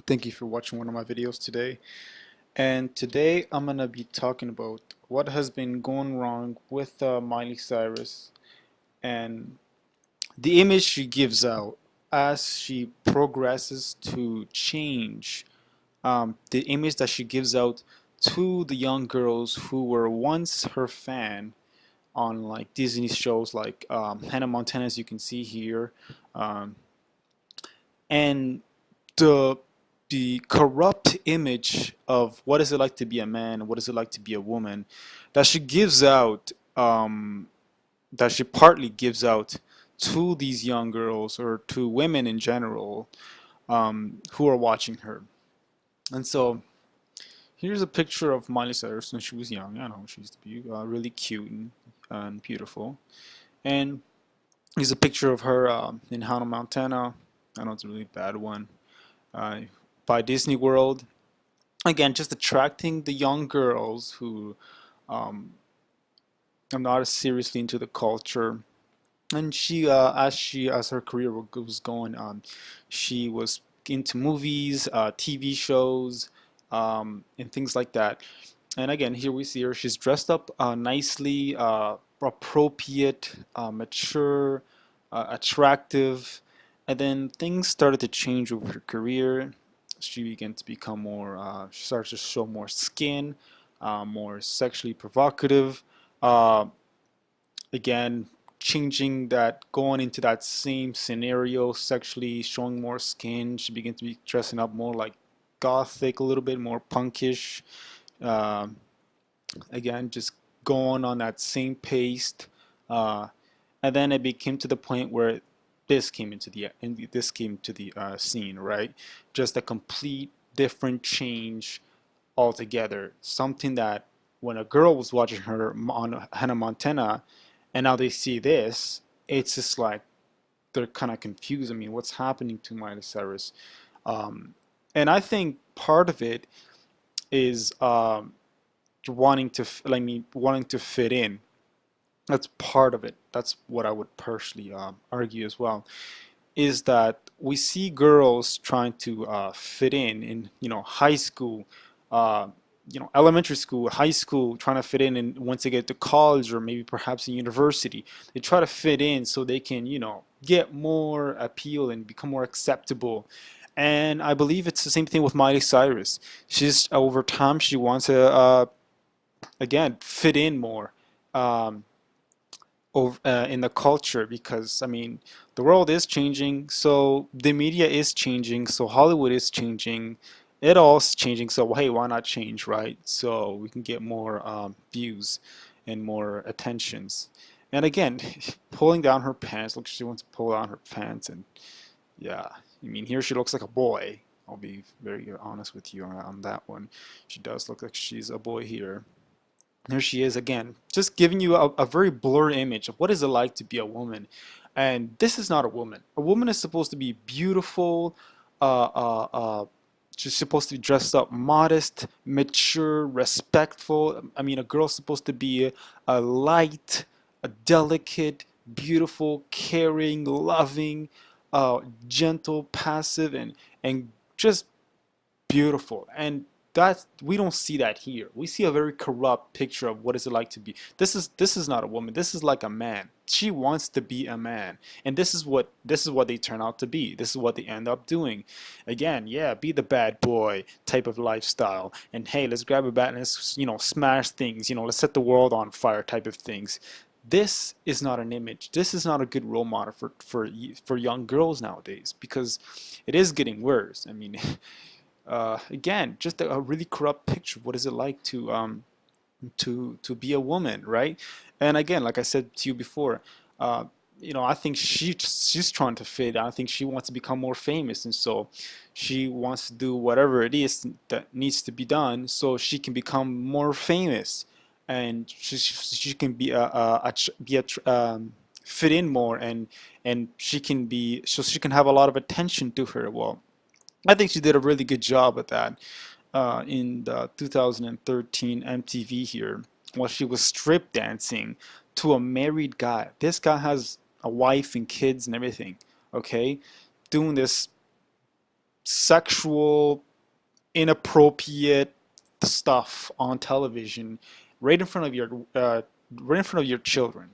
Thank you for watching one of my videos today. And today I'm gonna be talking about what has been going wrong with Miley Cyrus and the image she gives out as she progresses to change. The image that she gives out to the young girls who were once her fan on like Disney shows like Hannah Montana, as you can see here, um, and the the corrupt image of what is it like to be a man, what is it like to be a woman, that she gives out, that she partly gives out to these young girls or to women in general, who are watching her. And so here's a picture of Miley Cyrus when she was young. I know she used to be really cute and beautiful. And here's a picture of her in Hannah Montana. I know it's a really bad one. Uh, by Disney World. Again, just attracting the young girls who um, are not as seriously into the culture. And as her career was going, she was into movies, TV shows, and things like that. And again, here we see her. She's dressed up nicely, appropriate, mature, attractive. And then things started to change with her career. She began to become more, she started to show more skin, more sexually provocative. Uh, Again, changing that, going into that same scenario, sexually showing more skin. She began to be dressing up more like gothic, a little bit more punkish. Um, Again, just going on that same pace. Uh, and then it became to the point where this came to the scene, right? Just a complete different change altogether. Something that when a girl was watching her on Hannah Montana, and now they see this, it's just like they're kind of confused. I mean, what's happening to Miley Cyrus? Um, and I think part of it is wanting to fit in. That's part of it. That's what I would personally argue as well. Is that we see girls trying to fit in high school, uh, elementary school, high school, trying to fit in, and once they get to college or maybe perhaps in university, they try to fit in so they can get more appeal and become more acceptable. And I believe it's the same thing with Miley Cyrus. She's over time she wants to again fit in more. Um, in the culture, because I mean the world is changing, so the media is changing, so Hollywood is changing, it all's changing, so hey, why not change, right? So we can get more views and more attentions. And again, pulling down her pants, look, she wants to pull down her pants, and yeah, I mean here she looks like a boy. I'll be very honest with you on that one. She does look like she's a boy here. Here she is again, just giving you a very blurry image of what is it like to be a woman. And this is not a woman. A woman is supposed to be beautiful, uh, uh, uh, she's supposed to be dressed up modest, mature, respectful. I mean, a girl's supposed to be a light, a delicate, beautiful, caring, loving, gentle, passive, and just beautiful. And that we don't see that here. We see a very corrupt picture of what is it like to be. This is not a woman. This is like a man. She wants to be a man, and this is what they turn out to be. This is what they end up doing. Again, yeah, be the bad boy type of lifestyle, and hey, let's grab a bat and let's smash things. Let's set the world on fire type of things. This is not an image. This is not a good role model for young girls nowadays, because it is getting worse. I mean, again, just a really corrupt picture of what is it like to be a woman, right? And again, like I said to you before, uh, I think she's trying to fit. I think she wants to become more famous, and so she wants to do whatever it is that needs to be done so she can become more famous, and she can fit in more, and she can have a lot of attention to her. Well, I think she did a really good job at that in the 2013 MTV here, while she was strip dancing to a married guy. This guy has a wife and kids and everything, okay? Doing this sexual, inappropriate stuff on television right in front of your right in front of your children.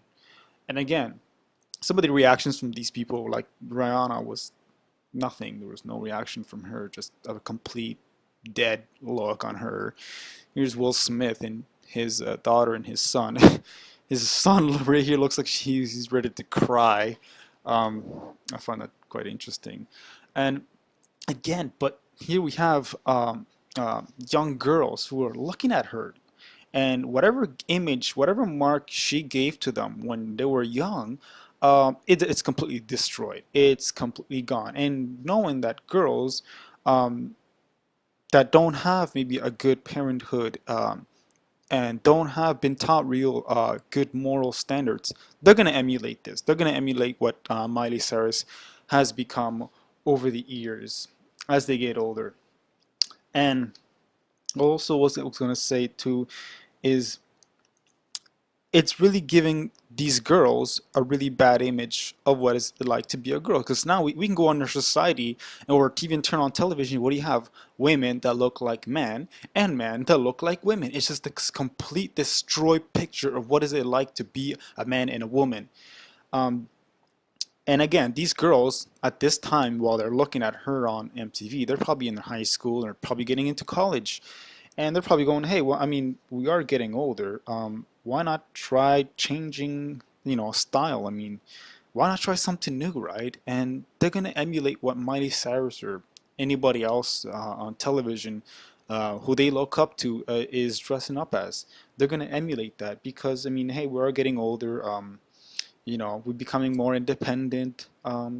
And again, some of the reactions from these people, like Rihanna, was nothing. There was no reaction from her, just a complete dead look on her. Here's Will Smith and his daughter and his son. His son right here looks like he's ready to cry. Um, I find that quite interesting. And again, but here we have young girls who are looking at her, and whatever image, whatever mark she gave to them when they were young, it's completely destroyed. It's completely gone. And knowing that girls um, that don't have maybe a good parenthood and don't have been taught real good moral standards, they're gonna emulate this. They're gonna emulate what Miley Cyrus has become over the years as they get older. And also, what I was gonna say too is it's really giving these girls a really bad image of what it's like to be a girl. Because now we can go under society or even turn on television. What do you have? Women that look like men and men that look like women. It's just a complete destroyed picture of what is it like to be a man and a woman. Um, and again, these girls at this time, while they're looking at her on MTV, they're probably in high school or probably getting into college. And they're probably going, hey, well, I mean, we are getting older. Why not try changing, style? I mean, why not try something new, right? And they're gonna emulate what Miley Cyrus or anybody else on television who they look up to is dressing up as. They're gonna emulate that because, I mean, hey, we are getting older. We're becoming more independent.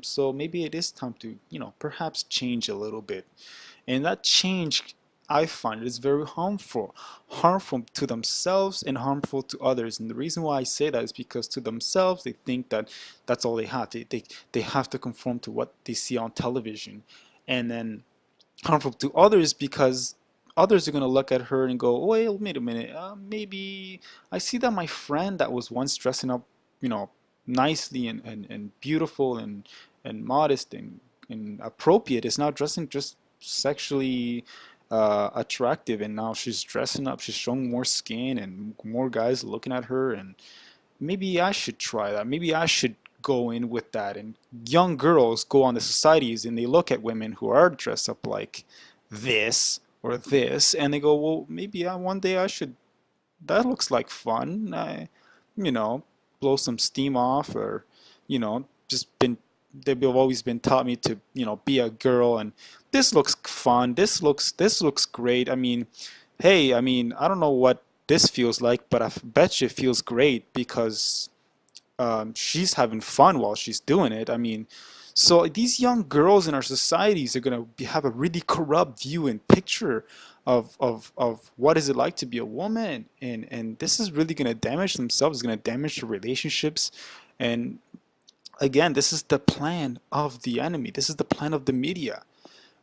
So maybe it is time to, perhaps change a little bit. And that change, I find, is very harmful to themselves and harmful to others. And the reason why I say that is because to themselves, they think that that's all they have. They have to conform to what they see on television. And then harmful to others because others are going to look at her and go, oh, wait a minute, maybe I see that my friend that was once dressing up, nicely and beautiful and modest and appropriate is now dressing just sexually attractive, and now she's dressing up, she's showing more skin and more guys looking at her, and maybe I should try that. Maybe I should go in with that. And young girls go on the societies and they look at women who are dressed up like this or this, and they go, well, maybe one day I should. That looks like fun. You know, blow some steam off, or just been. They've always been taught me to, be a girl, and this looks fun. This looks great. I mean, hey, I mean, I don't know what this feels like, but I bet you it feels great because she's having fun while she's doing it. I mean, so these young girls in our societies are going to have a really corrupt view and picture of what is it like to be a woman, and this is really going to damage themselves. It's going to damage the relationships, and again, this is the plan of the enemy. This is the plan of the media.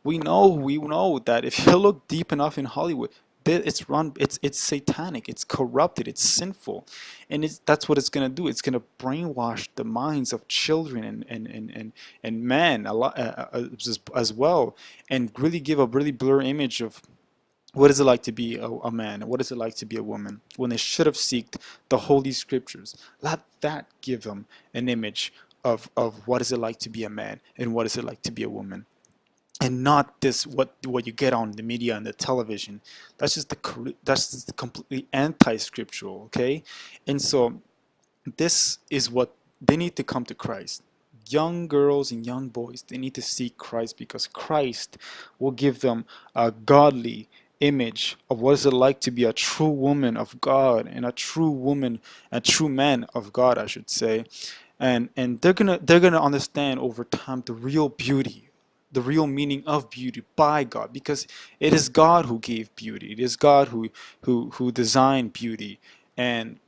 We know that if you look deep enough in Hollywood, it's satanic, it's corrupted, it's sinful, and that's what it's gonna do. It's gonna brainwash the minds of children and men a lot as well, and really give a really blurry image of what is it like to be a man, what is it like to be a woman, when they should have sought the holy scriptures. Let that give them an image of what is it like to be a man and what is it like to be a woman, and not this what you get on the media and the television. That's just completely anti-scriptural, okay? And so this is what they need to come to Christ. Young girls and young boys, they need to seek Christ, because Christ will give them a godly image of what is it like to be a true woman of God, and a true man of God, I should say. And they're gonna understand over time the real beauty, the real meaning of beauty by God, because it is God who gave beauty. It is God who designed beauty, and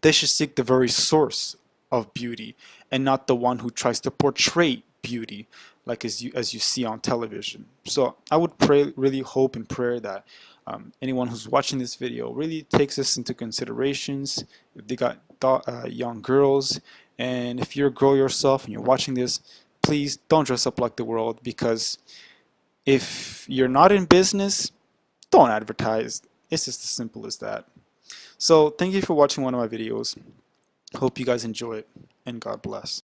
they should seek the very source of beauty, and not the one who tries to portray beauty, like as you see on television. So I would pray, really hope and pray that anyone who's watching this video really takes this into considerations. If they got young girls, and if you're a girl yourself and you're watching this, please don't dress up like the world, because If you're not in business, don't advertise. It's just as simple as that. So thank you for watching one of my videos. Hope you guys enjoy it, and God bless.